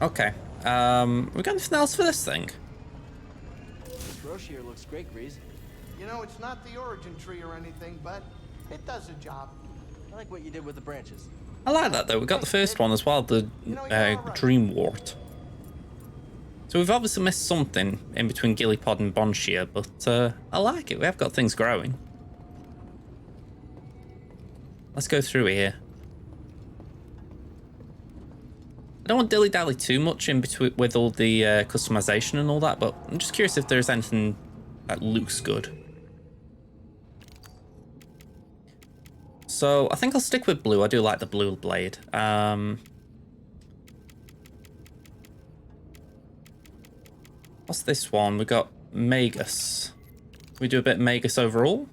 Okay. We got anything else for this thing? This roche here looks great, Grease. You know, it's not the origin tree or anything, but it does the job. I like what you did with the branches. I like that though. We got the first one as well, the Dream Wart. So we've obviously missed something in between Gillypod and Bonshear, but I like it. We have got things growing. Let's go through here. I don't want dilly-dally too much in between with all the customization and all that, but I'm just curious if there's anything that looks good. So I think I'll stick with blue. I do like the blue blade. What's this one? We got Magus. We do a bit of Magus overall.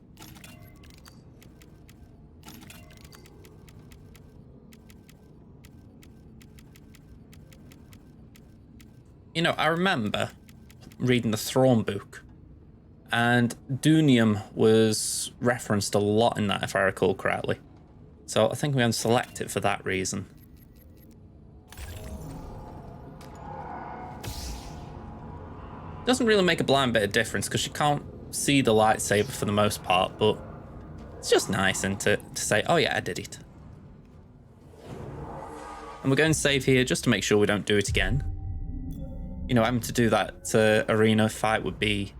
You know, I remember reading the Thrawn book, and Dunium was referenced a lot in that, if I recall correctly. So I think we're going to select it for that reason. Doesn't really make a blind bit of difference because you can't see the lightsaber for the most part, but it's just nice, isn't it, to say, oh yeah, I did it. And we're going to save here just to make sure we don't do it again. You know, having to do that arena fight would be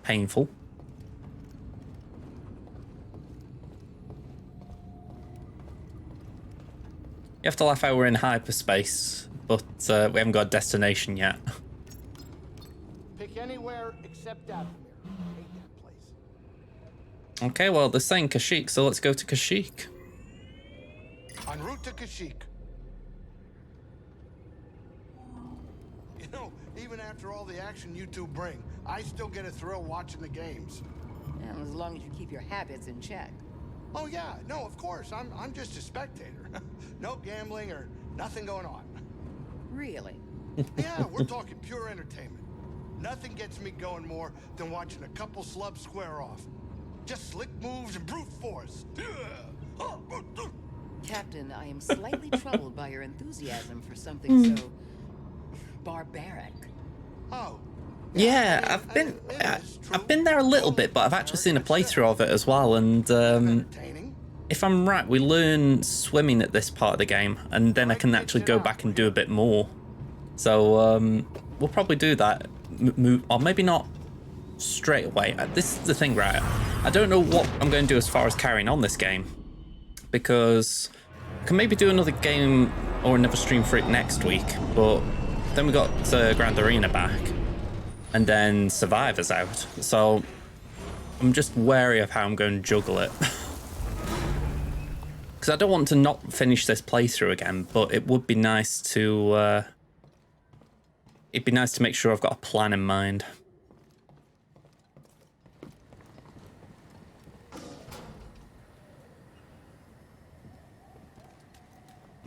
painful. You have to laugh how we're in hyperspace, but we haven't got a destination yet. Pick anywhere except Dathomir. I hate that place. Okay, well, they're saying Kashyyyk, so let's go to Kashyyyk. En route to Kashyyyk. You know, even after all the action you two bring, I still get a thrill watching the games. Yeah, as long as you keep your habits in check. Oh yeah, no, of course. I'm just a spectator. No gambling or nothing going on. Really? Yeah, we're talking pure entertainment. Nothing gets me going more than watching a couple slubs square off. Just slick moves and brute force. Captain, I am slightly troubled by your enthusiasm for something so barbaric. Oh. Yeah, I've been there a little bit, but I've actually seen a playthrough of it as well, and if I'm right, we learn swimming at this part of the game, and then I can actually go back and do a bit more. So we'll probably do that, or maybe not straight away. This is the thing, right? I don't know what I'm going to do as far as carrying on this game, because I can maybe do another game or another stream for it next week, but then we got Grand Arena back, and then Survivor's out, so I'm just wary of how I'm going to juggle it. Because I don't want to not finish this playthrough again, but it would be nice to make sure I've got a plan in mind.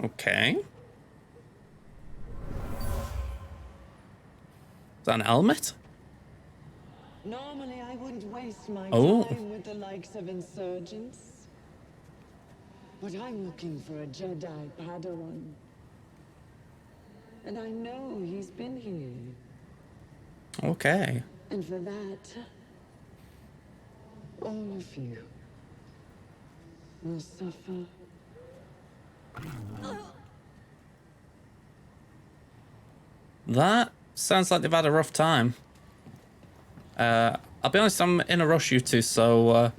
Okay. Is that an helmet? Normally, I wouldn't waste my Oh. time with the likes of insurgents. But I'm looking for a Jedi Padawan. And I know he's been here. Okay. And for that, all of you will suffer. That sounds like they've had a rough time. I'll be honest, I'm in a rush, you two, so I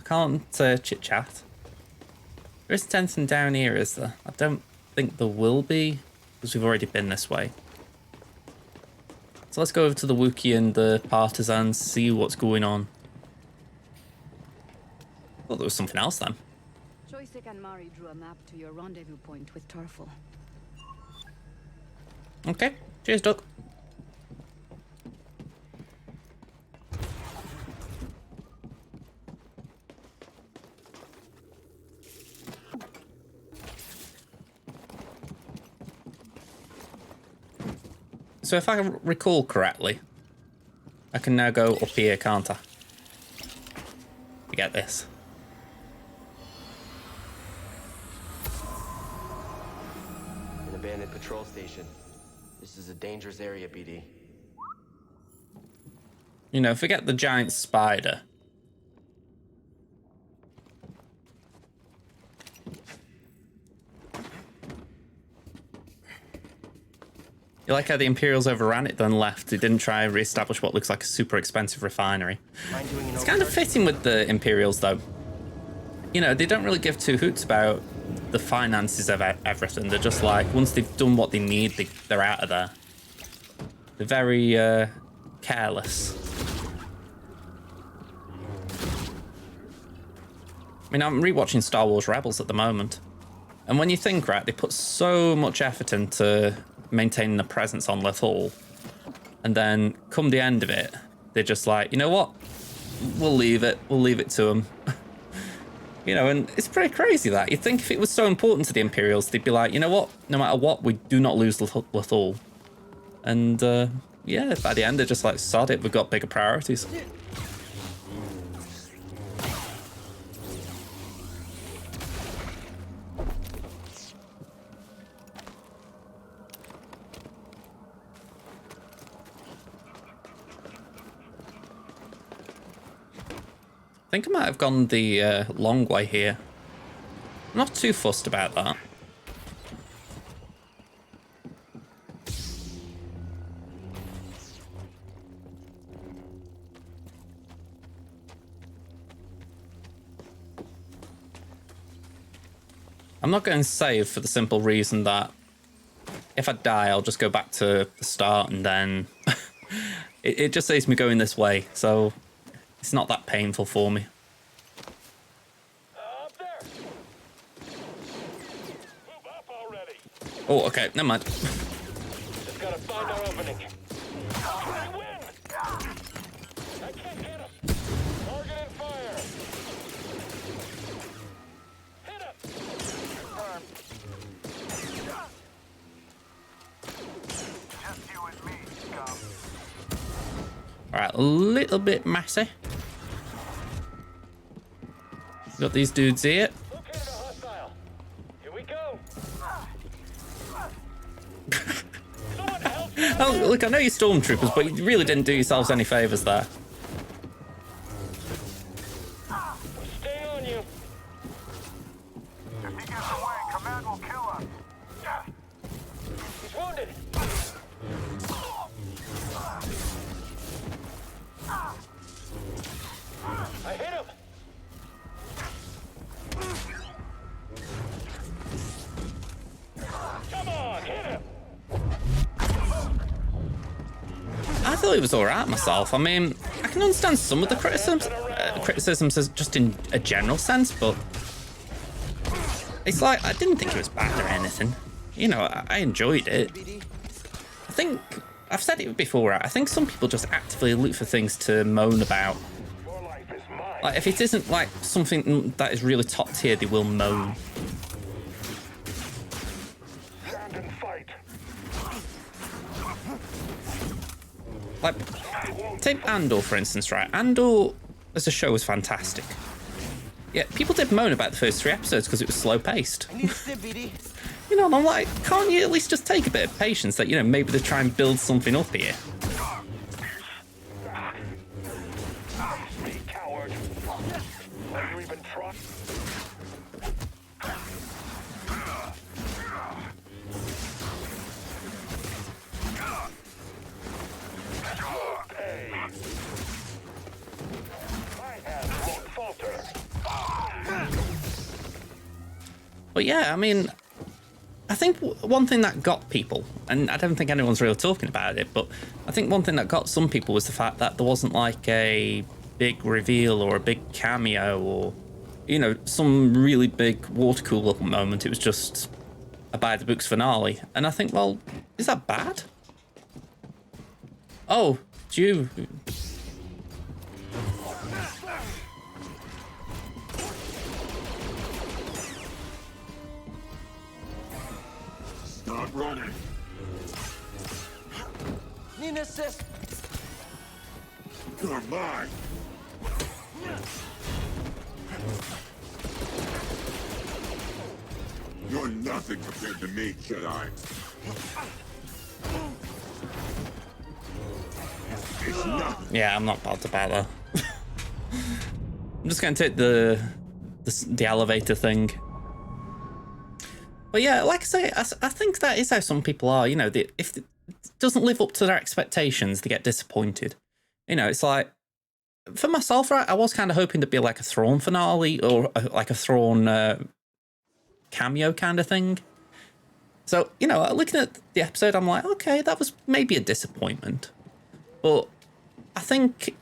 can't chit-chat. There isn't anything down here, is there? I don't think there will be, because we've already been this way. So let's go over to the Wookie and the Partisans, see what's going on. Well, there was something else then. Kashyyyk and Mari drew a map to your rendezvous point with Tarfful. Okay, cheers, Doug. So if I recall correctly, I can now go up here, can't I? Forget this. An abandoned patrol station. This is a dangerous area, BD. You know, forget the giant spider. You like how the Imperials overran it, then left. They didn't try and re-establish what looks like a super expensive refinery. It's kind of fitting with the Imperials, though. You know, they don't really give two hoots about the finances of everything. They're just like, once they've done what they need, they're out of there. They're very careless. I mean, I'm rewatching Star Wars Rebels at the moment. And when you think, right, they put so much effort into maintaining the presence on Lothal, and then come the end of it, they're just like, you know what? We'll leave it to them. You know, and it's pretty crazy that. You'd think if it was so important to the Imperials, they'd be like, you know what? No matter what, we do not lose Lothal. And, yeah, by the end, they're just like, sod it, we've got bigger priorities. I think I might have gone the long way here. I'm not too fussed about that. I'm not going to save for the simple reason that if I die, I'll just go back to the start and then it just saves me going this way. So it's not that painful for me. Up there. Move up already. Oh, okay, never mind. Just gotta find our opening. We win. I can't hit him. Target and fire. Hit him. Confirmed. Just you and me, scum. All right, a little bit messy. Got these dudes here. Located a hostile. Here we go. Someone help me. Oh, look, I know you're stormtroopers, but you really didn't do yourselves any favors there. Stay on you. If he gets away, command will kill him. He's wounded. I hit him. Come on, hit him. I thought it was all right myself. I mean, I can understand some of the criticisms as just in a general sense, but it's like I didn't think it was bad or anything. You know, I enjoyed it. I think I've said it before. Right? I think some people just actively look for things to moan about. Your life is mine. Like if it isn't like something that is really top tier, they will moan. Stand and fight. Like, take Andor, for instance, right? Andor as a show was fantastic. Yeah, people did moan about the first 3 episodes because it was slow-paced. I need a stim, BD. You know, and I'm like, can't you at least just take a bit of patience that, you know, maybe they try and build something up here? Me, coward. Have you even tried? Hey. My hands won't falter. But yeah, I mean, I think one thing that got people, and I don't think anyone's really talking about it, but I think one thing that got some people was the fact that there wasn't like a big reveal or a big cameo or, you know, some really big water cooler moment. It was just a by the books finale. And I think, well, is that bad? Oh, it's you. Stop running. Need an assist. You're mine. You're nothing compared to me, Jedi. Yeah, I'm not bothered about that. I'm just going to take the elevator thing. But yeah, like I say, I think that is how some people are. You know, if it doesn't live up to their expectations, they get disappointed. You know, it's like, for myself, right, I was kind of hoping to be like a Thrawn finale or like a Thrawn cameo kind of thing. So, you know, looking at the episode, I'm like, okay, that was maybe a disappointment. But I think,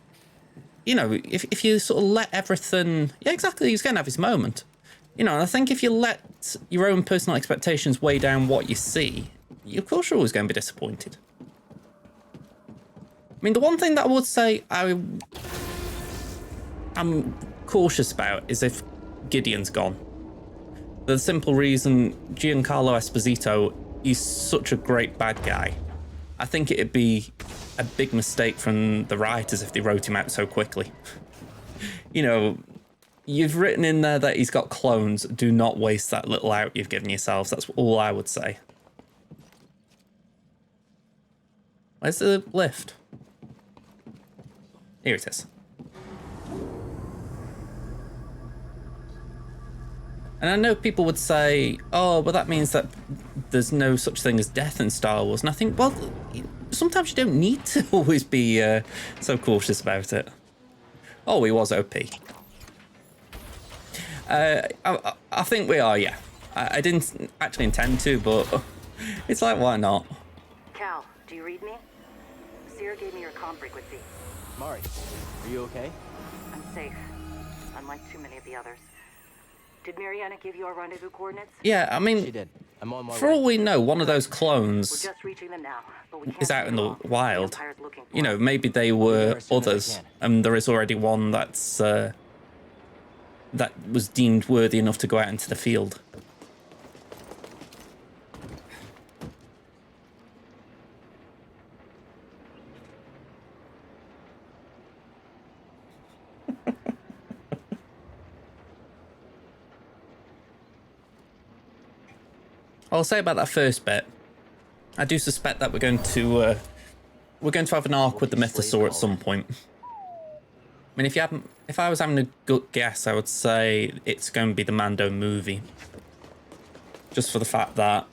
you know, if you sort of let everything... Yeah, exactly, he's going to have his moment. You know, and I think if you let your own personal expectations weigh down what you see, of course you're always going to be disappointed. I mean, the one thing that I would say I'm cautious about is if Gideon's gone. For the simple reason, Giancarlo Esposito, he's such a great bad guy. I think it'd be a big mistake from the writers if they wrote him out so quickly. You know, you've written in there that he's got clones. Do not waste that little out you've given yourselves. That's all I would say. Where's the lift? Here it is. And I know people would say, oh, but that means that there's no such thing as death in Star Wars. And I think, well, sometimes you don't need to always be so cautious about it. Oh, he was OP. I think we are, yeah. I didn't actually intend to, but it's like, why not? Cal, do you read me? Seer gave me your comm frequency. Mari, are you okay? I'm safe, unlike too many of the others. Did Mariana give you our rendezvous coordinates? Yeah, I She mean, did. I'm on my for way. all we know, one of those We're clones just reaching them now, but we can't is out stay in the long. wild. Empire's looking for You know, them. maybe they there were as soon as I others, can. and there is already one that's that was deemed worthy enough to go out into the field. I'll say about that first bit. I do suspect that we're going to have an arc with the Mythosaur at some point. I mean, if I was having a good guess, I would say it's going to be the Mando movie. Just for the fact that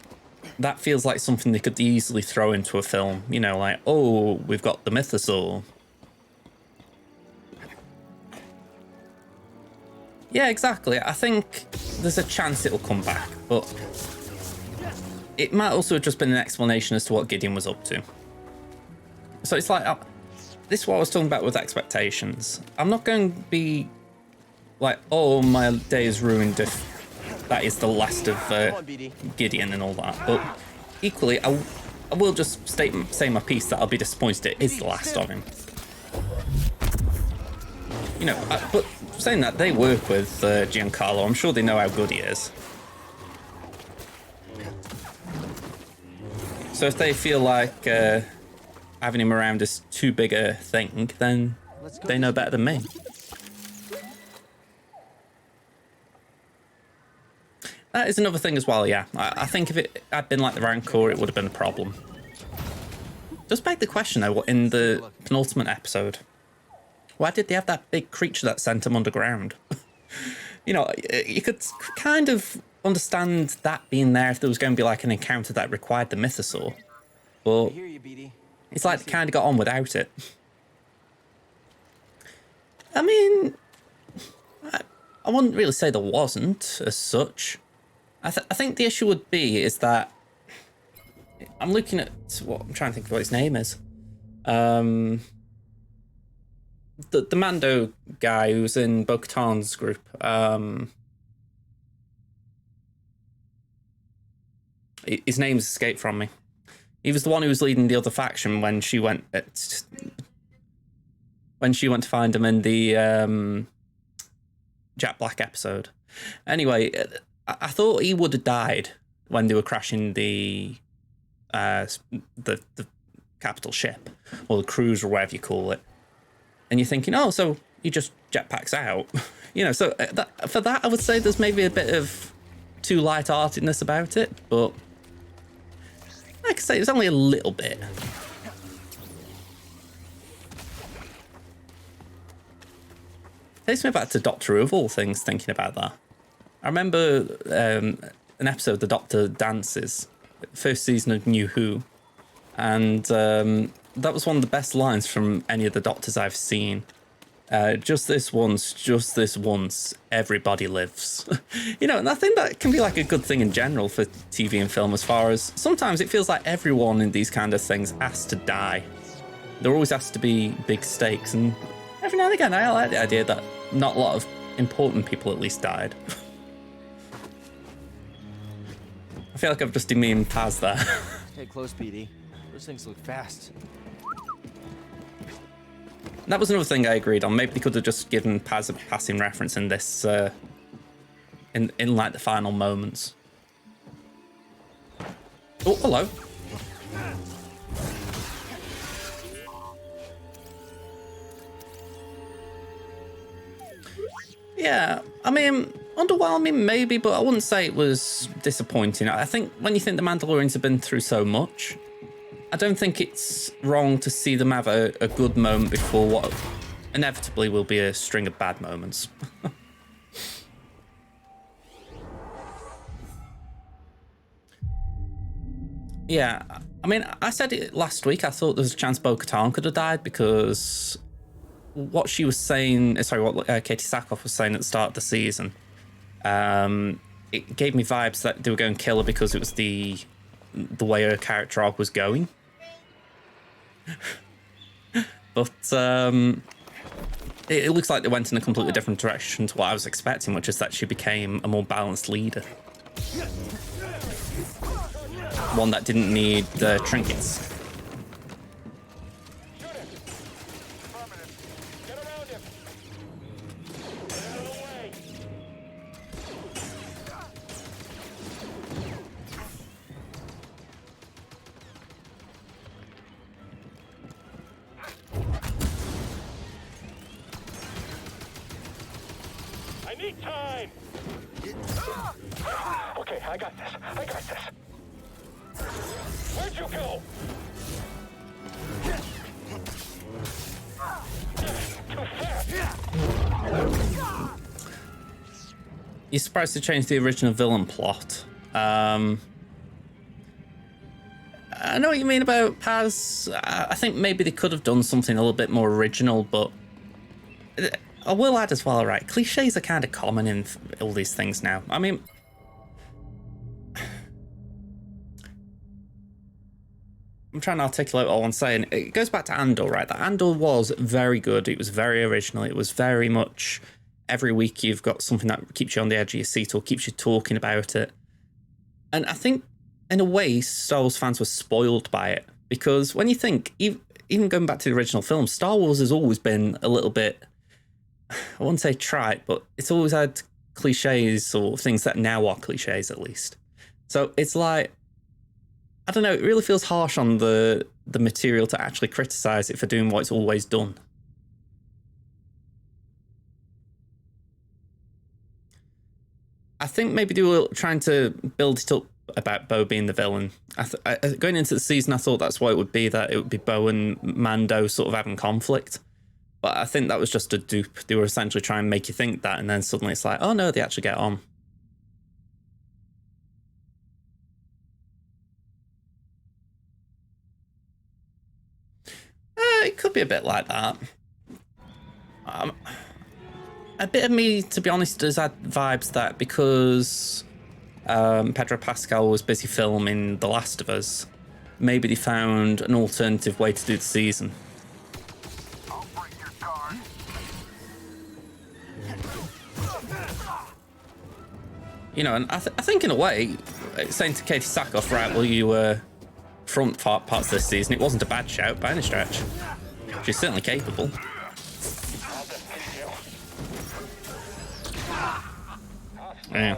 that feels like something they could easily throw into a film. You know, like, oh, we've got the Mythosaur. Yeah, exactly. I think there's a chance it'll come back, but it might also have just been an explanation as to what Gideon was up to. So it's like, this is what I was talking about with expectations. I'm not going to be like, oh, my day is ruined if that is the last of Gideon and all that. But equally, I will just say my piece that I'll be disappointed it is the last of him. You know, but saying that, they work with Giancarlo. I'm sure they know how good he is. So if they feel like having him around is too big a thing, then they know better than me. That is another thing as well, yeah. I think if it had been like the Rancor, it would have been a problem. Just beg the question, though, in the penultimate episode, why did they have that big creature that sent them underground? You know, you could kind of understand that being there if there was going to be like an encounter that required the Mythosaur. But I hear you, BD. it's like they kind of got on without it. I mean, I wouldn't really say there wasn't as such. I think the issue would be is that I'm looking at what I'm trying to think of what his name is. The Mando guy who's in Bo-Katan's group. His name's escaped from me. He was the one who was leading the other faction when she went to find him in the Jack Black episode. Anyway, I thought he would have died when they were crashing the capital ship or the cruise or whatever you call it. And you're thinking, oh, so he just jetpacks out, you know? So for that, I would say there's maybe a bit of too light-heartedness about it, but like I say, it's only a little bit. takes me back to Doctor Who of all things, thinking about that. I remember an episode The Doctor Dances, first season of New Who, and that was one of the best lines from any of the Doctors I've seen. Just this once, everybody lives. You know, and I think that can be like a good thing in general for TV and film, as far as sometimes it feels like everyone in these kind of things has to die. There always has to be big stakes, and every now and again I like the idea that not a lot of important people at least died. I feel like I've just demeaned Paz there. Stay close, BD. Those things look fast. That was another thing I agreed on. Maybe they could have just given Paz a passing reference in this, in like the final moments. Oh, hello. Yeah, I mean, underwhelming maybe, but I wouldn't say it was disappointing. I think when you think the Mandalorians have been through so much, I don't think it's wrong to see them have a good moment before what inevitably will be a string of bad moments. Yeah, I mean, I said it last week. I thought there was a chance Bo-Katan could have died because what she was saying, sorry, what Katie Sackhoff was saying at the start of the season, it gave me vibes that they were going to kill her because it was the way her character arc was going. But it looks like they went in a completely different direction to what I was expecting, which is that she became a more balanced leader. One that didn't need trinkets. I need time. Okay, I got this. I got this. Where'd you go? Too fast. You're surprised to change the original villain plot. I know what you mean about Paz. I think maybe they could have done something a little bit more original, but I will add as well, right? Cliches are kind of common in all these things now. I mean, I'm trying to articulate what I'm saying. It goes back to Andor, right? That Andor was very good. It was very original. It was very much every week you've got something that keeps you on the edge of your seat or keeps you talking about it. And I think, in a way, Star Wars fans were spoiled by it. Because when you think, even going back to the original film, Star Wars has always been a little bit, I wouldn't say trite, but it's always had cliches or things that now are cliches, at least. So it's like, I don't know, it really feels harsh on the material to actually criticize it for doing what it's always done. I think maybe they were trying to build it up about Bo being the villain. Going into the season, I thought that's what it would be, that it would be Bo and Mando sort of having conflict. But I think that was just a dupe. They were essentially trying to make you think that, and then suddenly it's like, oh no, they actually get on. It could be a bit like that. A bit of me, to be honest, has had vibes that because Pedro Pascal was busy filming The Last of Us, maybe they found an alternative way to do the season. I'll bring your guard. You know, and I think in a way, saying to Katie Sackhoff, right, well, you front parts of this season, it wasn't a bad shout by any stretch. She's certainly capable. Yeah.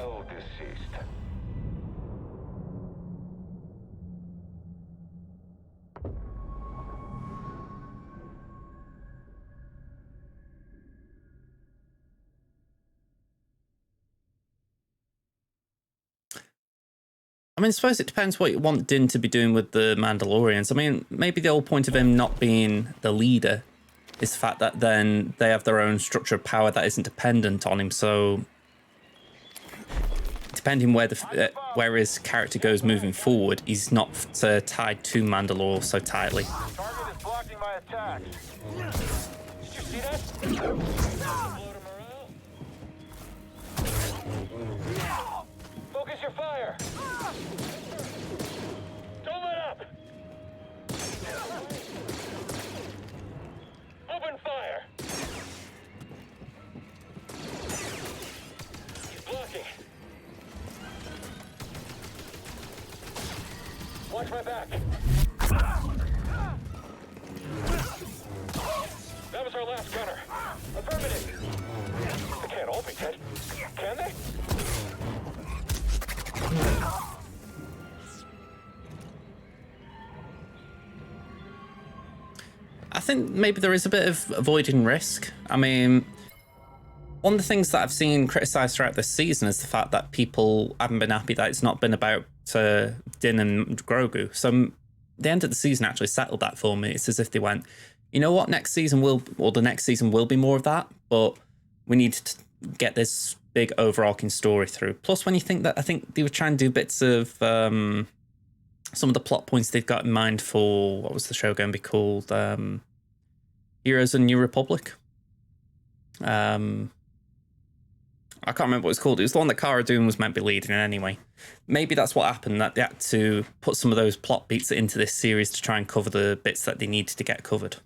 I mean, I suppose it depends what you want Din to be doing with the Mandalorians. I mean, maybe the whole point of him not being the leader is the fact that then they have their own structure of power that isn't dependent on him. So depending where his character goes moving forward, he's not tied to Mandalore so tightly. Target is blocking my attacks. Did you see that? Blow to morale. Focus your fire. Don't let up. Open fire. He's blocking. Watch my back. That was our last gunner. Affirmative. They can't all be dead. Can they? I think maybe there is a bit of avoiding risk. I mean, one of the things that I've seen criticised throughout this season is the fact that people haven't been happy that it's not been about Din and Grogu. So the end of the season actually settled that for me. It's as if they went, you know what, the next season will be more of that, but we need to get this big overarching story through. Plus, when you think that, I think they were trying to do bits of some of the plot points they've got in mind for, what was the show going to be called? Heroes of the New Republic. I can't remember what it's called. It was the one that Cara Dune was meant to be leading in anyway. Maybe that's what happened, that they had to put some of those plot beats into this series to try and cover the bits that they needed to get covered.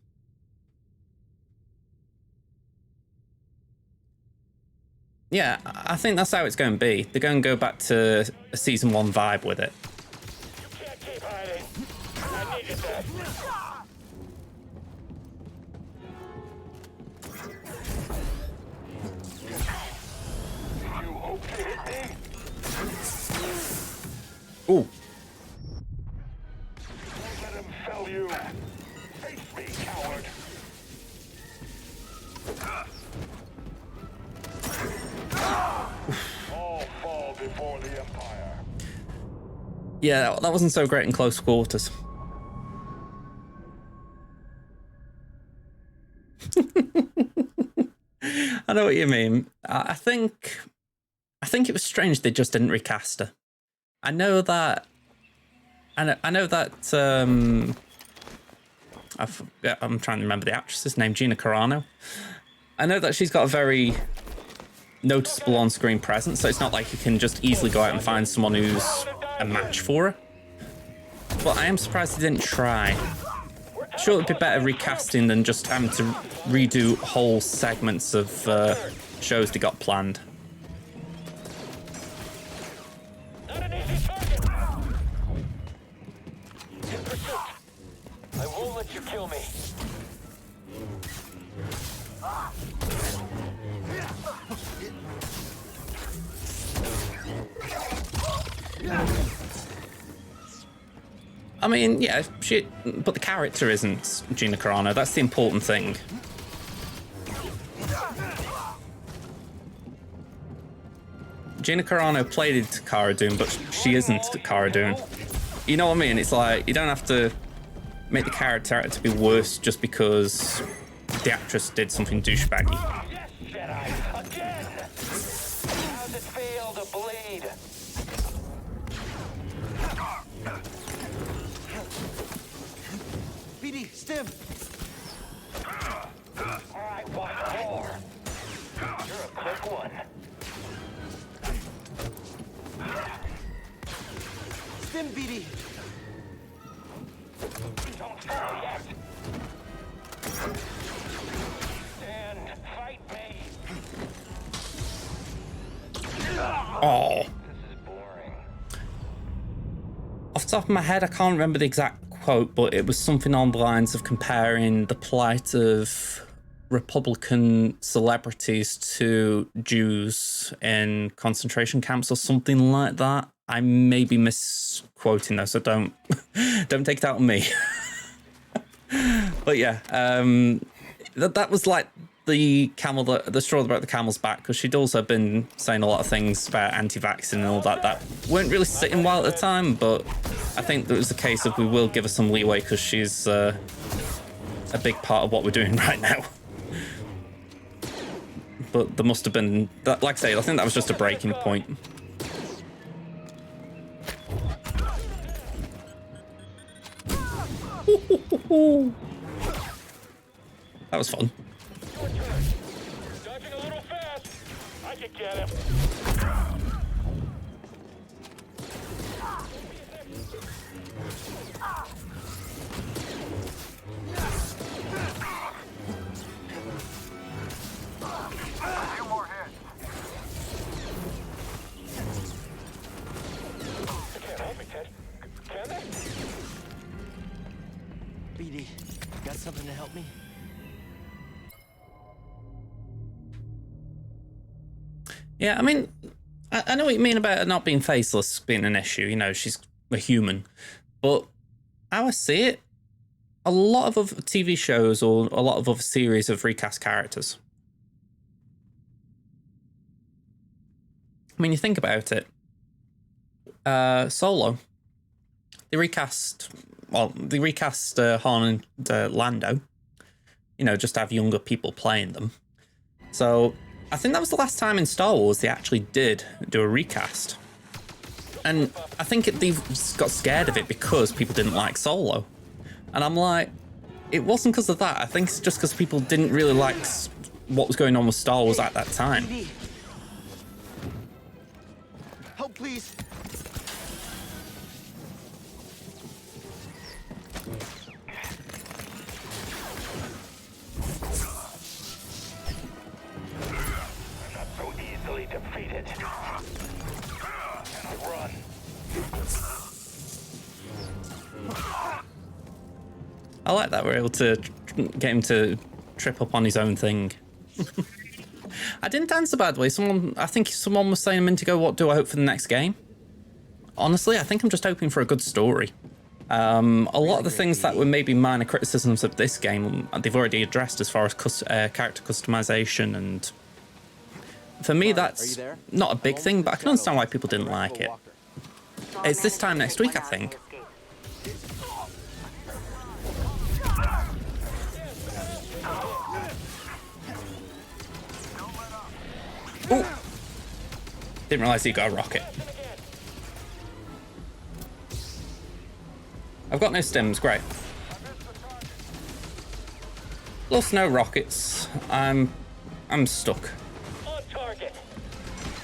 Yeah, I think that's how it's going to be. They're going to go back to a season 1 vibe with it. You can't keep hiding. I needed that. You hope to hit me? Ooh. Let him fell you. Face me, coward. All fall before the Empire. Yeah, that wasn't so great in close quarters. I know what you mean. I think it was strange they just didn't recast her. I know that I'm trying to remember the actress's name, Gina Carano. I know that she's got a very noticeable on-screen presence, so it's not like you can just easily go out and find someone who's a match for her. But I am surprised they didn't try. Sure, it'd be better recasting than just having to redo whole segments of shows they got planned. Not an easy target. In pursuit. I won't let you kill me. I mean, yeah, but the character isn't Gina Carano. That's the important thing. Gina Carano played Cara Dune, but she isn't Cara Dune. You know what I mean? It's like, you don't have to make the character out to be worse just because the actress did something douchebaggy. Yes, Jedi. Again. How's it feel to bleed? BD, stim. I want more. You're a quick one. Stim, BD. Don't fall yet. Stand, fight me. Oh. This is boring. Off the top of my head, I can't remember the exact quote, but it was something on the lines of comparing the plight of Republican celebrities to Jews in concentration camps or something like that. I may be misquoting though, so don't take it out on me. But yeah, that was like the straw that broke the camel's back, because she'd also been saying a lot of things about anti-vaxxing and all that weren't really sitting well at the time. But I think that it was a case of we will give her some leeway because she's a big part of what we're doing right now. But there must have been, like I say, I think that was just a breaking point. That was fun. Dodging a little fast. I could get him. BD, got something to help me? Yeah, I mean, I know what you mean about her not being faceless being an issue. You know, she's a human. But how I see it, a lot of other TV shows or a lot of other series have recast characters. I mean, you think about it. Solo. They recast Han and Lando. You know, just to have younger people playing them. So I think that was the last time in Star Wars they actually did do a recast. And I think they got scared of it because people didn't like Solo. And I'm like, it wasn't because of that. I think it's just because people didn't really like what was going on with Star Wars at that time. BD. Help, please. So easily defeated. And run. I like that we're able to get him to trip up on his own thing. I didn't answer, by the way. I think someone was saying a minute ago, what do I hope for the next game? Honestly, I think I'm just hoping for a good story. A lot of the things that were maybe minor criticisms of this game, they've already addressed as far as character customization, and for me, that's not a big thing, but I can understand why people didn't like it. It's this time next week, I think. Ooh. Didn't realise he got a rocket. I've got no stims, great. Plus no rockets. I'm stuck. On target.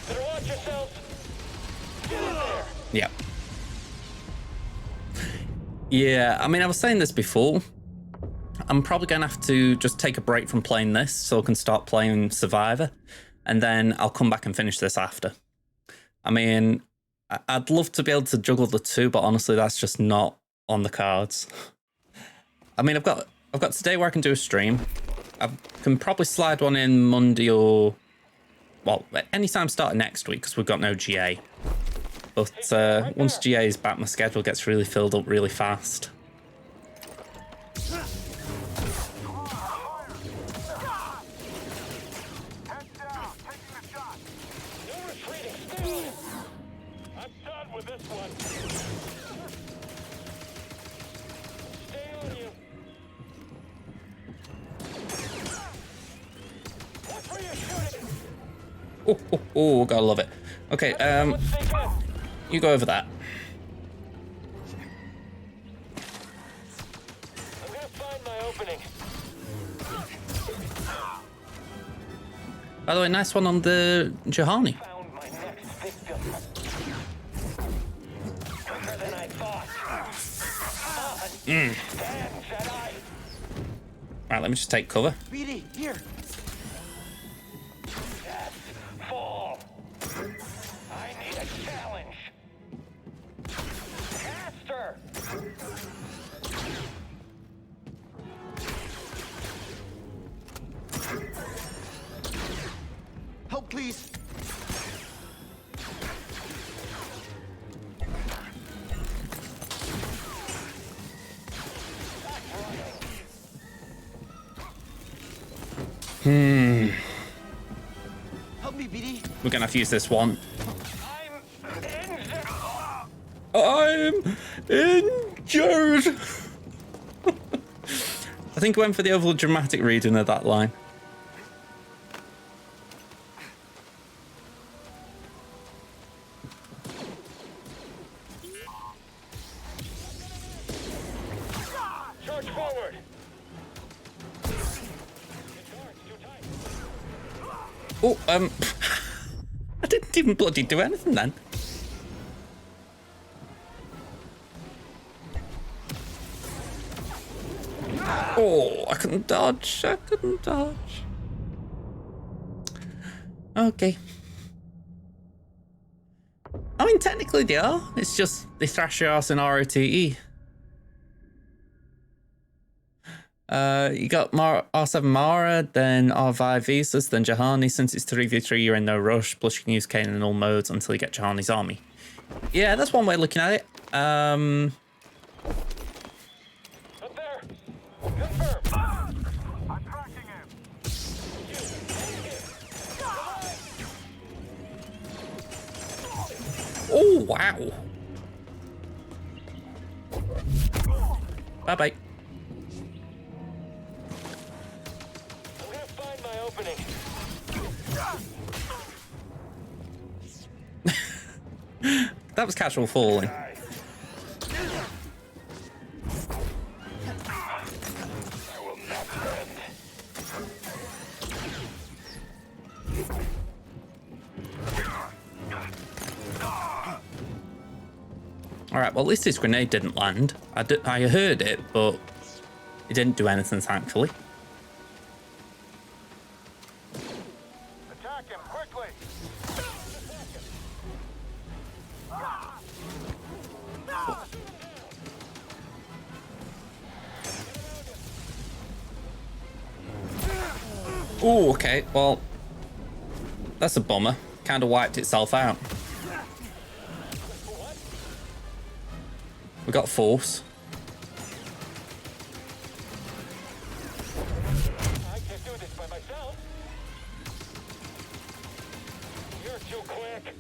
Better watch yourselves. Get in there. Yeah. Yeah, I mean, I was saying this before. I'm probably going to have to just take a break from playing this so I can start playing Survivor. And then I'll come back and finish this after. I mean, I'd love to be able to juggle the two, but honestly, that's just not on the cards. I mean, I've got today where I can do a stream. I can probably slide one in Monday or, well, anytime starting next week because we've got no GA. But once GA is back, my schedule gets really filled up really fast. Oh, gotta love it. Okay, you go over that. I'm gonna find my opening. By the way, nice one on the Juhani. Found my next victim. Quicker than I thought. Stand, Jedi. Right, let me just take cover. BD, here. Yes, fall. I need a challenge. Caster. Help, please. Help me, BD. We're gonna have to use this one. I'm injured. I'm injured. I think I went for the overly dramatic reading of that line. Charge forward. Oh, I didn't even bloody do anything then. Oh, I couldn't dodge. I couldn't dodge. Okay. I mean, technically they are. It's just they thrash your ass in ROTE. You got R7 Mara, then R5 Visas, then Jahani. Since it's 3v3, you're in no rush. Plus, you can use Kane in all modes until you get Jahani's army. Yeah, that's one way of looking at it. Up there. Confirm. I'm tracking him. Oh, wow. Bye-bye. I'm gonna find my opening. That was casual falling. I will not bend. Alright, well, at least his grenade didn't land. I heard it, but it didn't do anything, thankfully. Attack him quickly. Oh, okay, well, that's a bummer. Kind of wiped itself out. We got force. I can't do this by myself. You're too quick.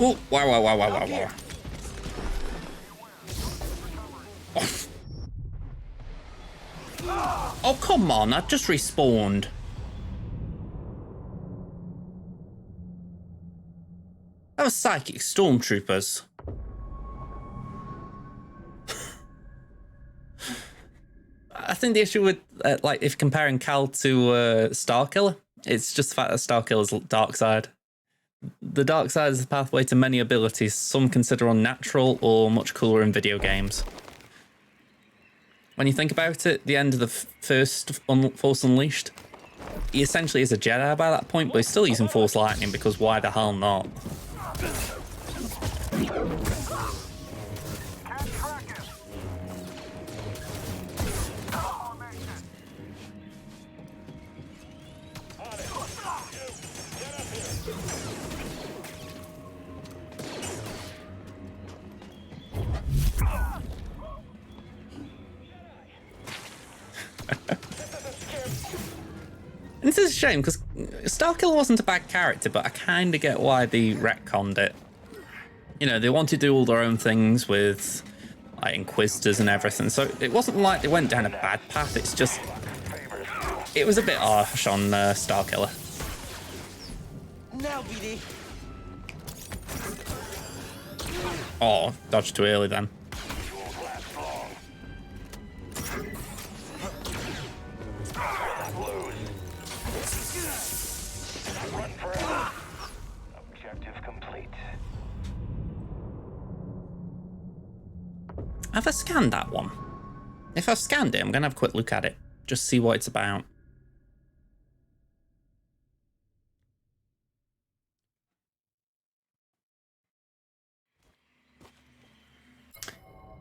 Oh, wow. Oh, come on, I just respawned. That was psychic stormtroopers. I think the issue with, like, if comparing Cal to Starkiller, it's just the fact that Starkiller's dark side. The dark side is the pathway to many abilities some consider unnatural or much cooler in video games. When you think about it, the end of the first Force Unleashed, he essentially is a Jedi by that point, but he's still using Force Lightning because why the hell not? And this is a shame because Starkiller wasn't a bad character, but I kind of get why they retconned it. You know, they wanted to do all their own things with like Inquisitors and everything, so it wasn't like they went down a bad path. It's just it was a bit harsh on Starkiller. Now, BD. Oh, dodged too early then. Objective complete. Have I scanned that one? If I've scanned it, I'm going to have a quick look at it. Just see what it's about.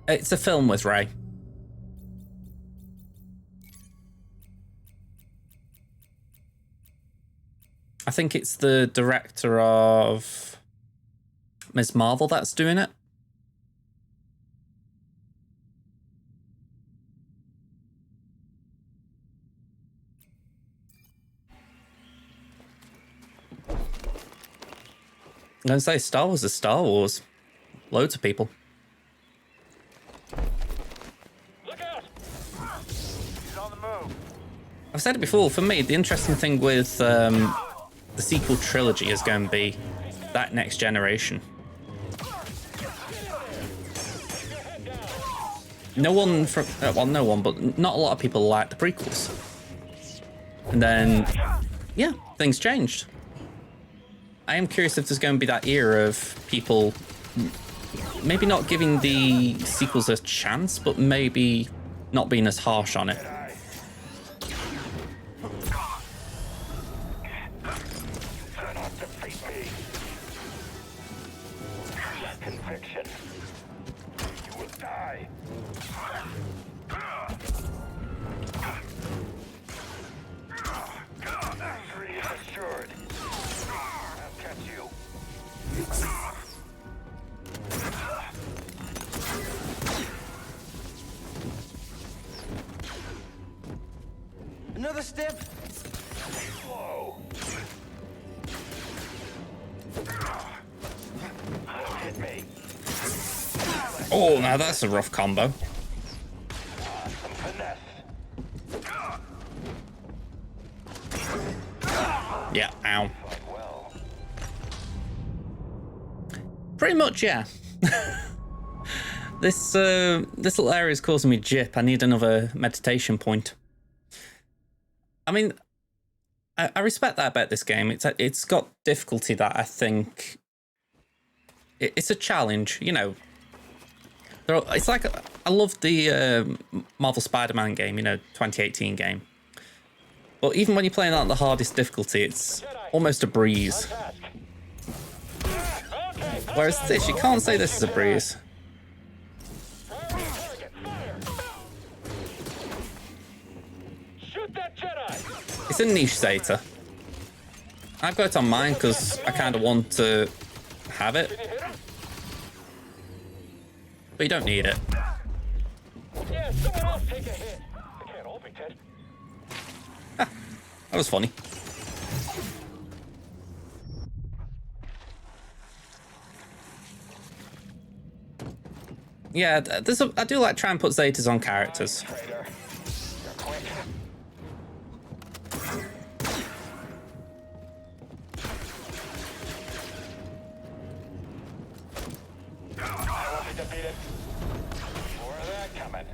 It's a film with Rey. I think it's the director of Ms. Marvel that's doing it. I'm gonna say Star Wars is Star Wars. Loads of people. Look out! He's on the move. I've said it before, for me, the interesting thing with the sequel trilogy is going to be that next generation. No one from, well, no one, but not a lot of people like the prequels. And then, yeah, things changed. I am curious if there's going to be that era of people maybe not giving the sequels a chance, but maybe not being as harsh on it. Conviction. You will die. Victory is assured. I'll catch you. Another step. Whoa. Hit me. Oh, now that's a rough combo. Some finesse. Yeah, ow. Fought well. Pretty much, yeah. This little area is causing me jip. I need another meditation point. I mean, I respect that about this game. It's got difficulty that I think it's a challenge. You know, it's like I love the Marvel Spider-Man game. You know, 2018 game. But even when you're playing that at the hardest difficulty, it's almost a breeze. Whereas this, you can't say this is a breeze. Shoot that Jedi! It's a niche Zeta. I've got it on mine because I kind of want to have it. Did you hit him? But you don't need it. Yeah, someone else take a hit. They can't all be dead. That was funny. Yeah, I do like trying to put Zetas on characters. Traitor. You're quick. I want you to beat it. More of that coming.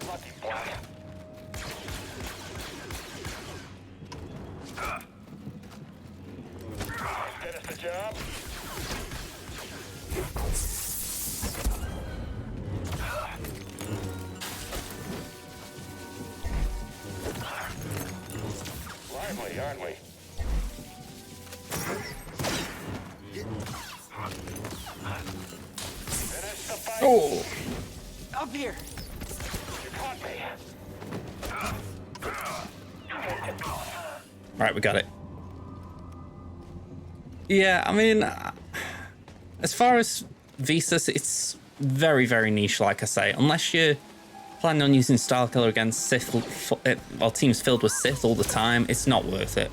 Lucky block. Finish the job. Lively, aren't we? Finish the fight. Oh! Up here. You caught me. Right, we got it. Yeah, I mean, as far as Visas, it's very, very niche, like I say. Unless you're planning on using Style Killer against Sith, or teams filled with Sith all the time, it's not worth it.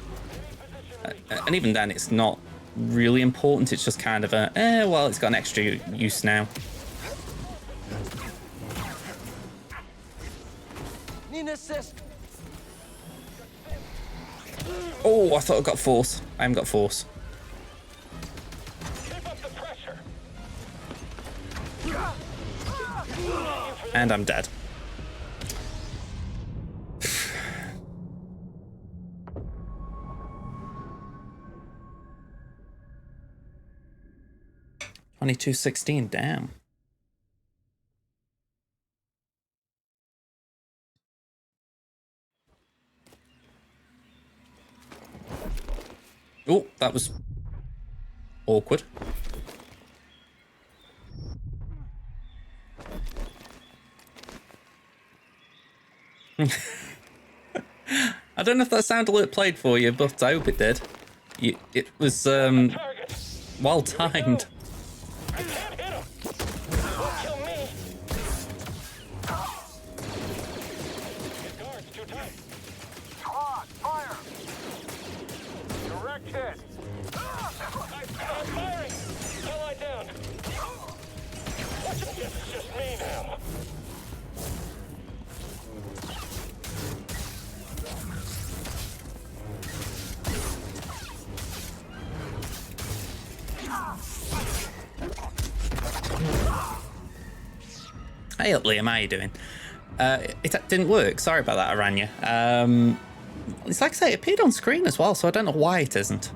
And even then, it's not really important. It's just kind of a, well, it's got an extra use now. Need an assist. Oh, I thought I got Force. I haven't got Force. Keep up the pressure. And I'm dead. $22.16, damn. Oh, that was awkward. I don't know if that sound alert played for you, but I hope it did. It was Target. well timed. I can't hit him. Won't kill me. His guard's too tight. Squad, fire. Direct hit. Hey up, Liam, how you doing? It didn't work. Sorry about that, Aranya. It's like I say, it appeared on screen as well, so I don't know why it isn't.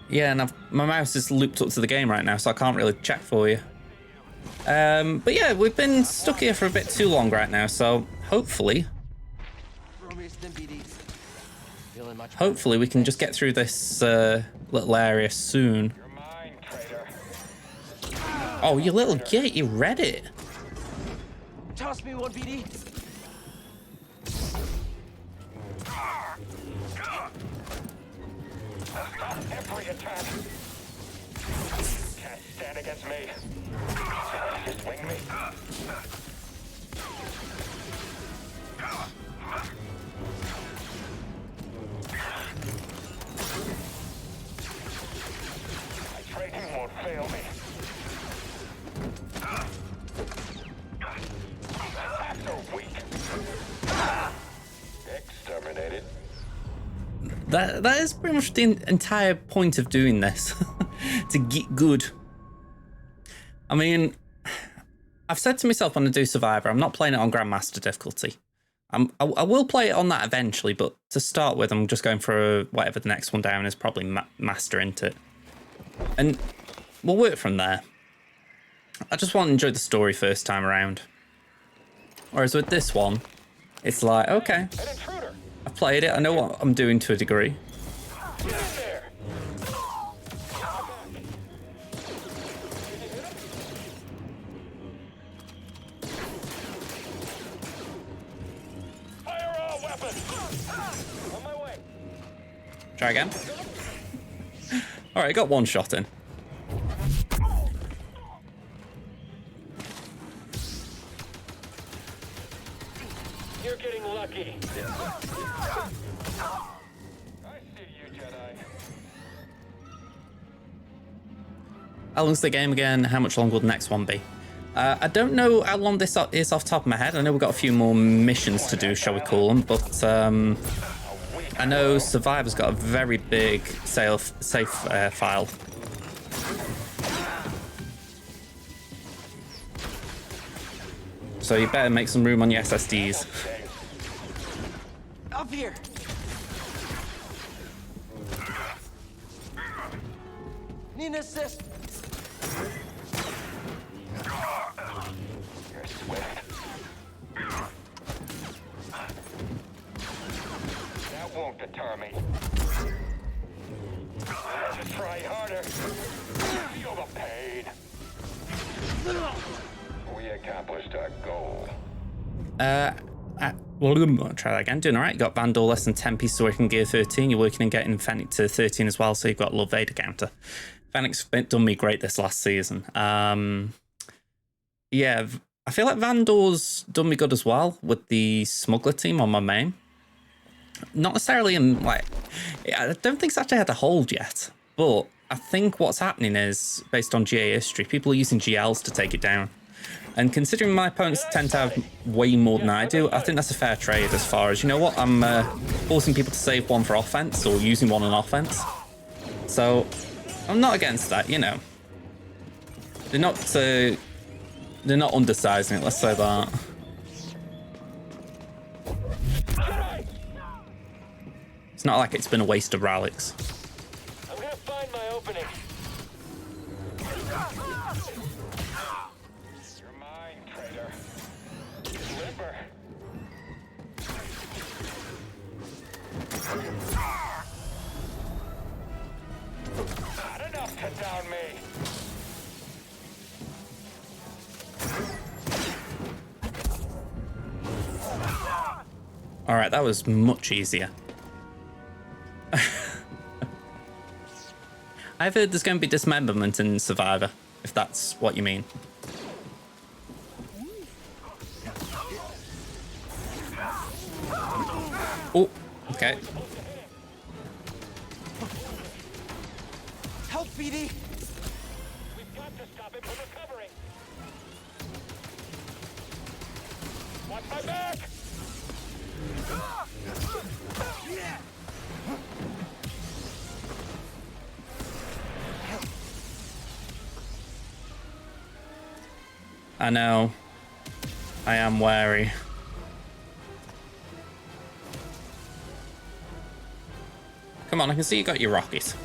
Yeah, and my mouse is looped up to the game right now, so I can't really check for you. But yeah, we've been stuck here for a bit too long right now, so hopefully we can just get through this little area soon. You're mine, traitor. Oh, you little git, you read it. Toss me one, BD. Stop every attack. Can't stand against me. Swing me. My training won't fail me. I'm so weak. Exterminated. That is pretty much the entire point of doing this. To get good. I mean, I've said to myself when I do Survivor, I'm not playing it on Grandmaster difficulty. I will play it on that eventually, but to start with, I'm just going for whatever the next one down is, probably Master into it. And we'll work from there. I just want to enjoy the story first time around. Whereas with this one, it's like, okay, An intruder. I've played it, I know what I'm doing to a degree. Get in there. Fire all weapons. On my way. Try again. Alright, got one shot in. You're getting lucky. I see you, Jedi. How long's the game again? How much longer will the next one be? I don't know how long this is off the top of my head. I know we've got a few more missions to do, shall we call them, but I know Survivor's got a very big save file. So you better make some room on your SSDs. Up here. Need an assist. You're swift. That won't deter me. Just try harder. Feel the pain. We accomplished our goal. I'll try that again. Doing all right. You got Vandal less than 10 pieces of working gear 13. You're working on getting Fennec to 13 as well, so you've got a little Vader counter. Fennec's done me great this last season. Yeah, I feel like Vandal's done me good as well with the smuggler team on my main. Not necessarily in, like, I don't think it's actually had a hold yet, but I think what's happening is, based on GA history, people are using GLs to take it down. And considering my opponents tend to have way more than I do, I think that's a fair trade as far as, you know what, I'm forcing people to save one for offense or using one on offense. So I'm not against that, you know. They're not undersizing it, let's say that. It's not like it's been a waste of relics. I'm gonna find my opening. You're mine, traitor. Limber. Not enough to down me. All right, that was much easier. I've heard there's going to be dismemberment in Survivor, if that's what you mean. Oh, okay. Help, BD. We've got to stop him from recovering. Watch my back. I know. I am wary. Come on, I can see you got your rocket.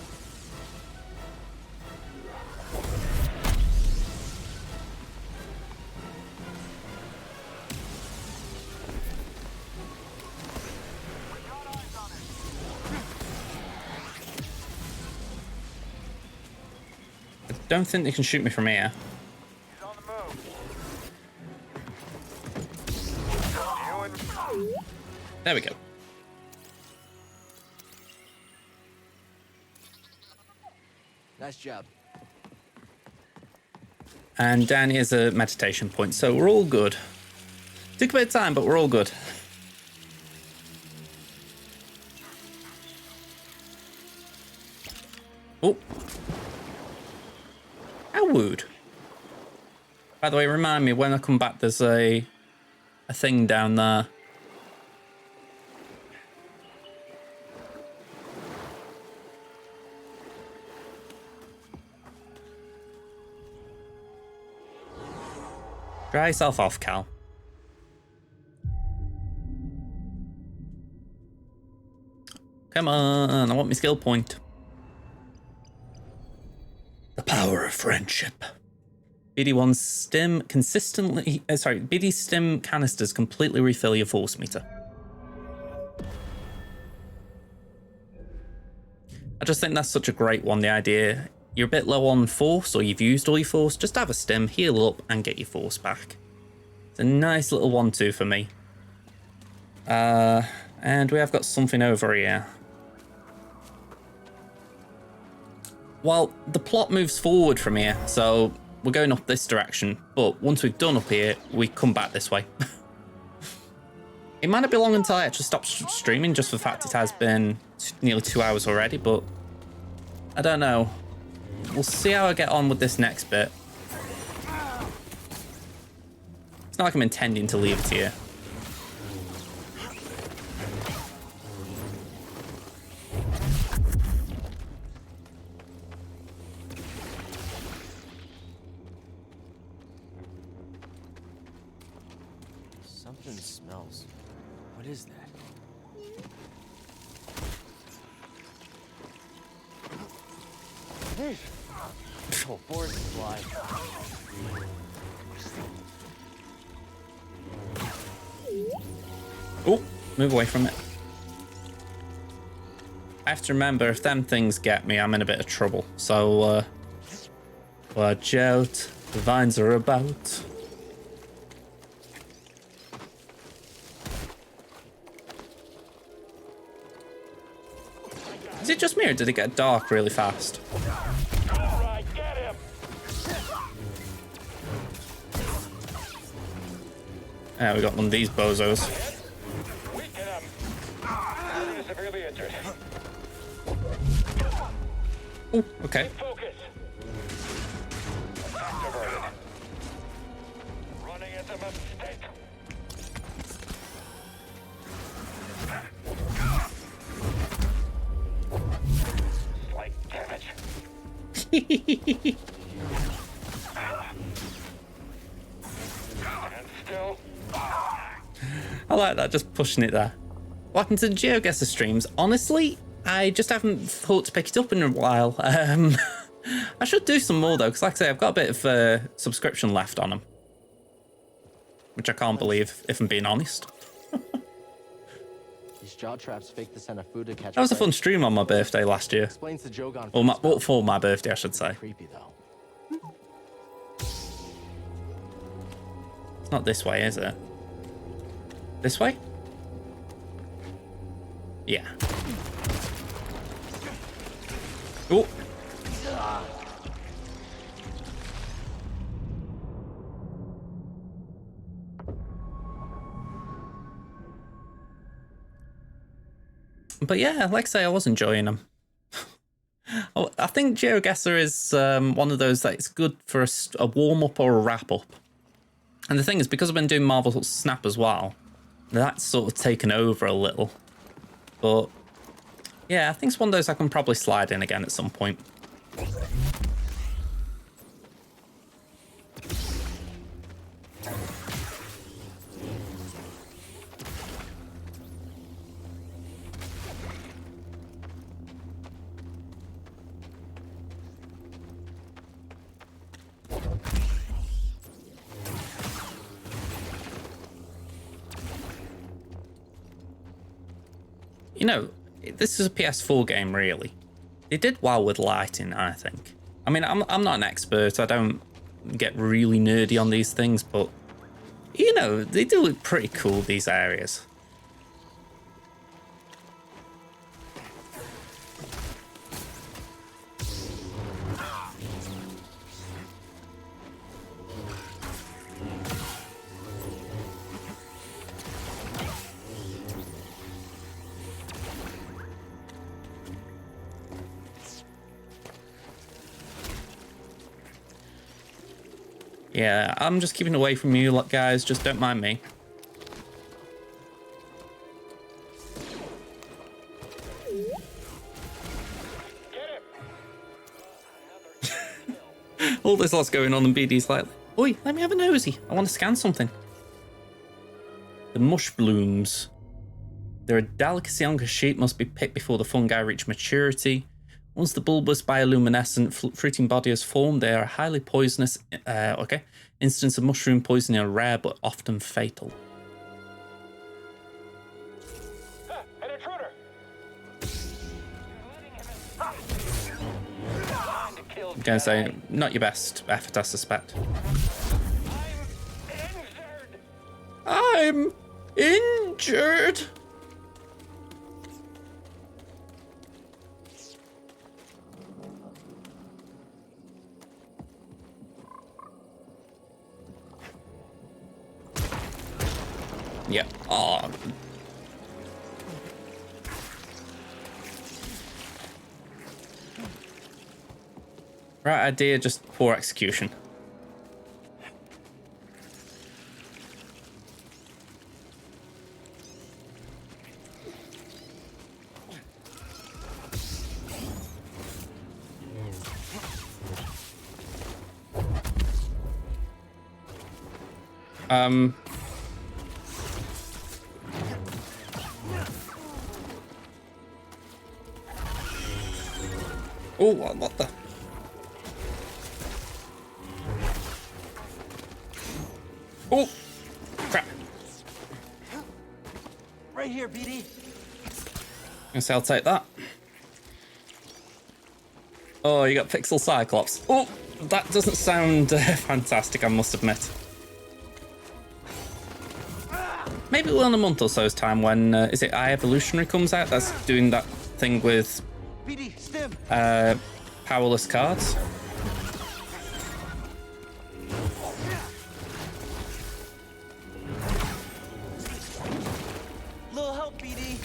I don't think they can shoot me from here. He's on the move. There we go. Nice job. And down here's a meditation point, so we're all good. Took a bit of time, but we're all good. Oh. How would. By the way, remind me when I come back, there's a thing down there. Dry yourself off, Cal. Come on, I want my skill point. The power of friendship. BD1 stim consistently... BD stim canisters completely refill your force meter. I just think that's such a great one, the idea. You're a bit low on force, or you've used all your force, just have a stim, heal up, and get your force back. It's a nice little 1-2 for me. And we have got something over here. Well, the plot moves forward from here, so we're going up this direction. But once we've done up here, we come back this way. It might not be long until I actually stop streaming, just for the fact it has been nearly 2 hours already, but I don't know. We'll see how I get on with this next bit. It's not like I'm intending to leave it here. Something smells. What is that? Oh, board supply. Oh, move away from it. I have to remember, if them things get me, I'm in a bit of trouble. So, watch out. The vines are about. Is it just me, or did it get dark really fast? All right, get him. Yeah, we got one of these bozos. Weaken him. Enemy is severely injured. Oh, okay. Focus. Attack diverted. Running is a mistake. Slight damage. And still. I like that, just pushing it there. What happened to the GeoGuessr streams? Honestly, I just haven't thought to pick it up in a while. I should do some more though, because like I say, I've got a bit of subscription left on them. Which I can't believe, if I'm being honest. These jaw traps fake the scent of food to catch. That was a fun stream on my birthday last year. Explains the Jogon. Or my, well, for my birthday, I should say. Creepy though. It's not this way, is it? This way? Yeah. Oh. But yeah, like I say, I was enjoying them. I think GeoGuessr is one of those that it's good for a warm-up or a wrap-up. And the thing is, because I've been doing Marvel Snap as well, that's sort of taken over a little. But yeah, I think it's one of those I can probably slide in again at some point. I 3 seconds You know, this is a PS4 game, really. They did well with lighting, I think. I mean, I'm not an expert. I don't get really nerdy on these things, but, you know, they do look pretty cool, these areas. Yeah, I'm just keeping away from you guys, just don't mind me. All this lot's going on and BD's like, oi, let me have a nosy. I want to scan something. The mush blooms. They're a delicacy on Kashyyyk, must be picked before the fungi reach maturity. Once the bulbous bioluminescent fruiting body has formed, they are highly poisonous. Okay. Instances of mushroom poisoning are rare but often fatal. An intruder! I'm going to say, not your best effort, I suspect. I'm injured! Yeah. Oh. Right idea, just poor execution. Oh, what the? Oh, crap. Right here, BD. Guess I'll take that. Oh, you got Pixel Cyclops. Oh, that doesn't sound fantastic, I must admit. Maybe we'll in a month or so's time when, is it Eye Evolutionary comes out? That's doing that thing with BD, stim. powerless cards. Little help, BD.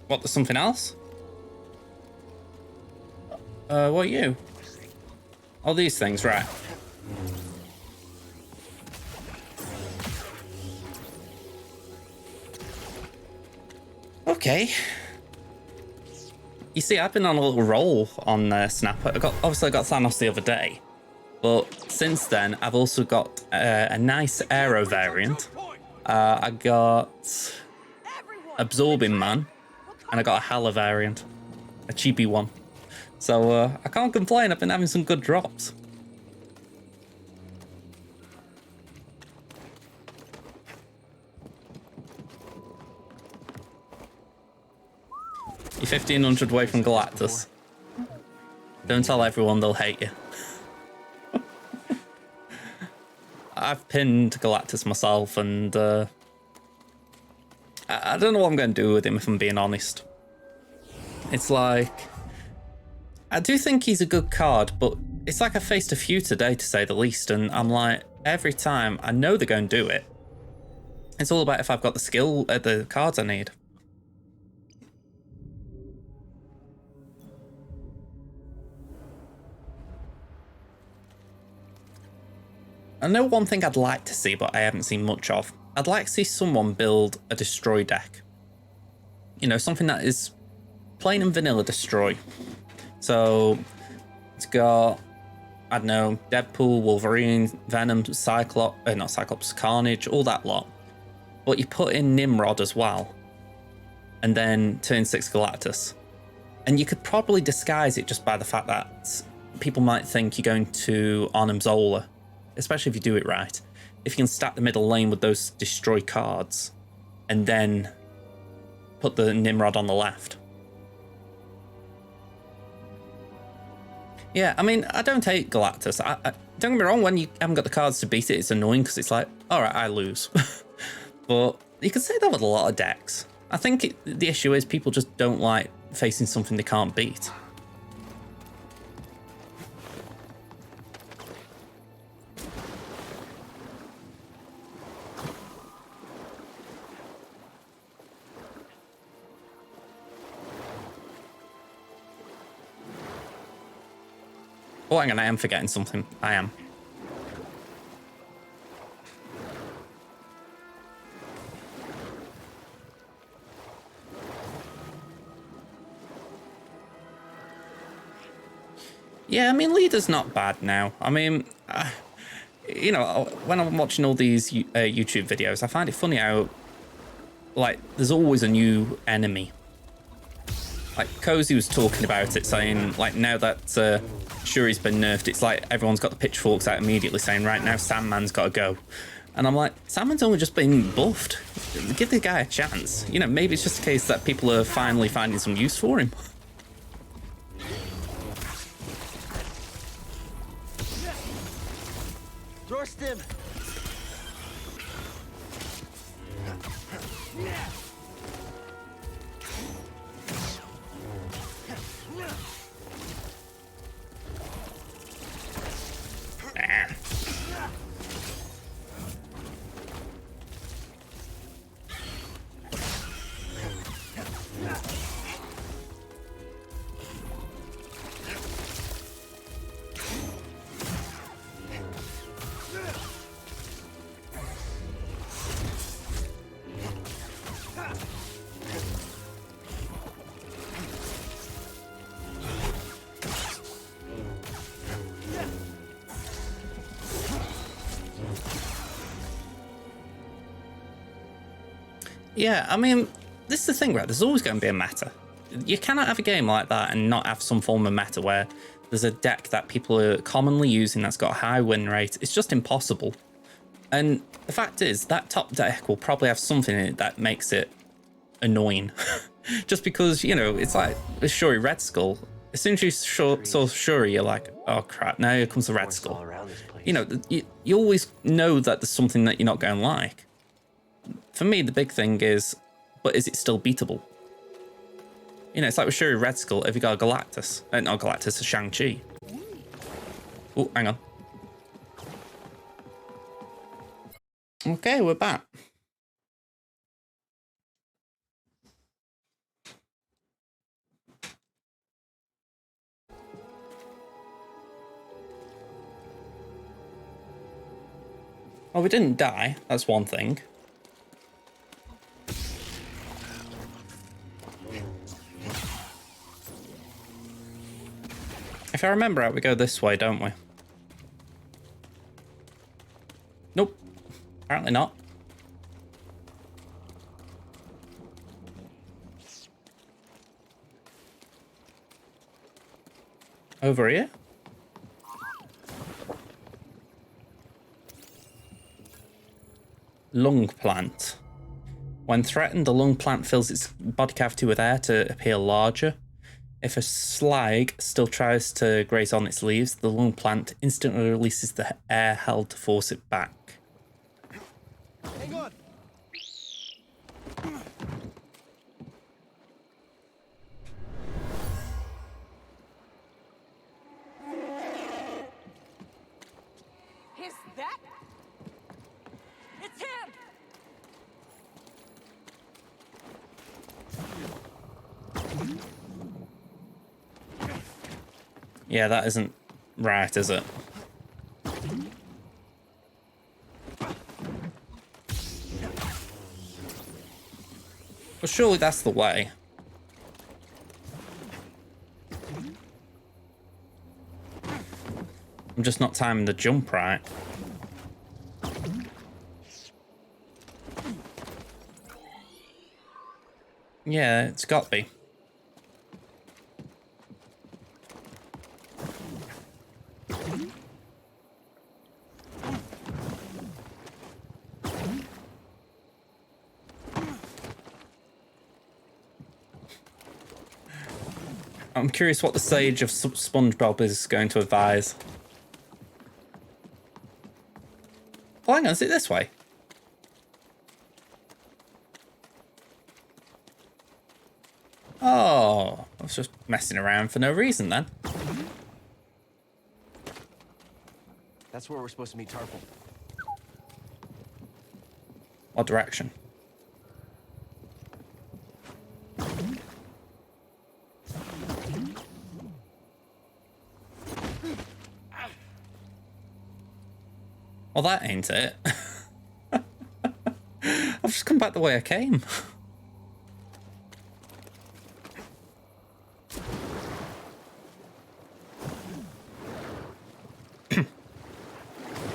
What, there's something else? What are you? Oh, these things, right. Okay. You see, I've been on a little roll on Snap. Obviously, I got Thanos the other day. But since then, I've also got a nice Aero variant. I got Absorbing Man. And I got a Hala variant, a cheapy one. So I can't complain, I've been having some good drops. You're 1,500 away from Galactus. Don't tell everyone, they'll hate you. I've pinned Galactus myself and I don't know what I'm going to do with him, if I'm being honest. It's like, I do think he's a good card, but it's like I faced a few today, to say the least, and I'm like, every time, I know they're going to do it. It's all about if I've got the skill, the cards I need. I know one thing I'd like to see, but I haven't seen much of. I'd like to see someone build a destroy deck. You know, something that is plain and vanilla destroy. So it's got I don't know, Deadpool, Wolverine, Venom, Cyclops, not Cyclops, Carnage, all that lot. But you put in Nimrod as well, and then turn 6 Galactus. And you could probably disguise it just by the fact that people might think you're going to Arnhem Zola, especially if you do it right. If you can stack the middle lane with those destroy cards, and then put the Nimrod on the left. Yeah, I mean, I don't hate Galactus. Don't get me wrong, when you haven't got the cards to beat it, it's annoying because it's like, all right, I lose. But you could say that with a lot of decks. I think the issue is people just don't like facing something they can't beat. Oh, hang on, I am forgetting something. I am. Yeah, I mean, Leader's not bad now. I mean, you know, when I'm watching all these YouTube videos, I find it funny how, like, there's always a new enemy. Like, Cozy was talking about it, saying, like, now that Shuri's been nerfed, it's like everyone's got the pitchforks out immediately, saying, right, now Sandman's got to go. And I'm like, Sandman's only just been buffed. Give the guy a chance. You know, maybe it's just a case that people are finally finding some use for him. Stim. Yeah, I mean, this is the thing, right? There's always going to be a meta. You cannot have a game like that and not have some form of meta where there's a deck that people are commonly using that's got a high win rate. It's just impossible. And the fact is, that top deck will probably have something in it that makes it annoying. Just because, you know, it's like with Shuri Red Skull. As soon as you saw Shuri, you're like, oh crap, now here comes the Red Skull. You know, you always know that there's something that you're not going to like. For me, the big thing is, but is it still beatable? You know, it's like with Shuri Red Skull, have you got a Galactus? Not Galactus, a Shang-Chi. Oh, hang on. Okay, we're back. Well, we didn't die, that's one thing. If I remember right, we go this way, don't we? Nope. Apparently not. Over here? Lung plant. When threatened, the lung plant fills its body cavity with air to appear larger. If a slag still tries to graze on its leaves, the lung plant instantly releases the air held to force it back. Hang on. Is that? It's him! Yeah, that isn't right, is it? Well, surely that's the way. I'm just not timing the jump right. Yeah, it's got to be. I'm curious what the sage of SpongeBob is going to advise. Oh, hang on, is it this way? Oh, I was just messing around for no reason then. That's where we're supposed to meet Tarfful. What direction? Well, that ain't it. I've just come back the way I came.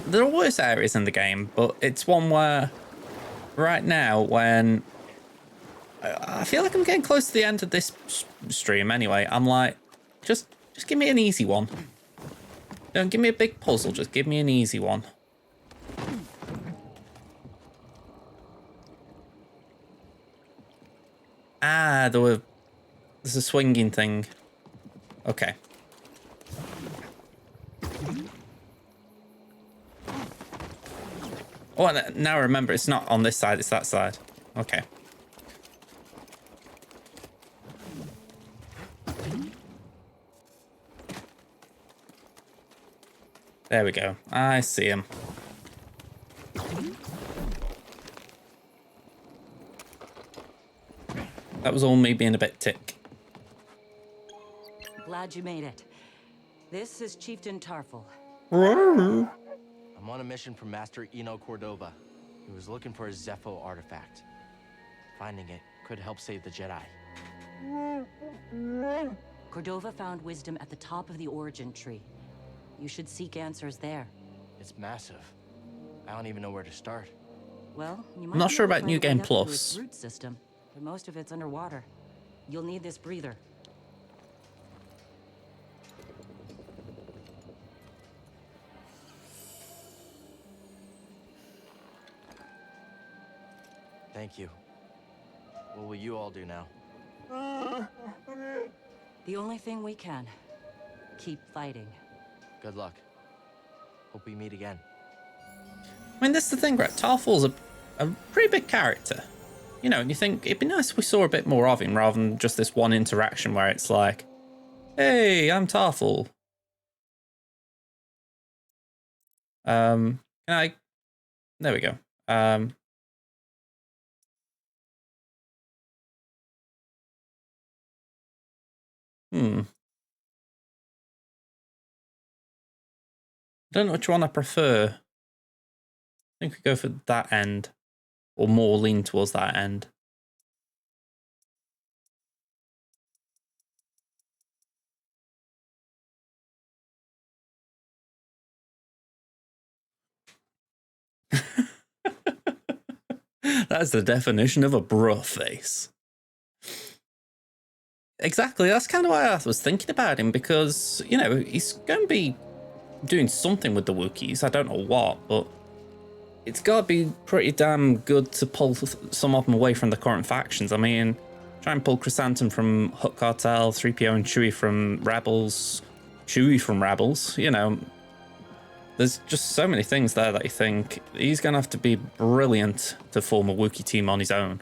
There are worse areas in the game, but it's one where right now when I feel like I'm getting close to the end of this stream anyway, I'm like, just give me an easy one. Don't give me a big puzzle, just give me an easy one. Ah, there's a swinging thing. Okay. Oh, now I remember, it's not on this side, it's that side. Okay. There we go. I see him. That was all me being a bit tick. Glad you made it. This is Chieftain Tarfful. I'm on a mission from Master Eno Cordova. He was looking for a Zepho artifact. Finding it could help save the Jedi. Cordova found wisdom at the top of the origin tree. You should seek answers there. It's massive. I don't even know where to start. Well, you might I'm not be sure able to about New find a way Game up through its Plus. root system, but most of it's underwater. You'll need this breather. Thank you. What will you all do now? The only thing we can. Keep fighting. Good luck. Hope we meet again. I mean, that's the thing, right? Tarfful's a pretty big character. You know, and you think it'd be nice if we saw a bit more of him rather than just this one interaction where it's like, hey, I'm Tarfful. Can I... There we go. I don't know which one I prefer. I think we go for that end. Or more lean towards that end. That's the definition of a bruh face. Exactly, that's kind of why I was thinking about him, because, you know, he's going to be doing something with the Wookiees. I don't know what, but it's got to be pretty damn good to pull some of them away from the current factions. I mean, try and pull Chrysanthemum from Hut Cartel, 3PO and Chewie from Rebels, you know. There's just so many things there that you think he's going to have to be brilliant to form a Wookiee team on his own.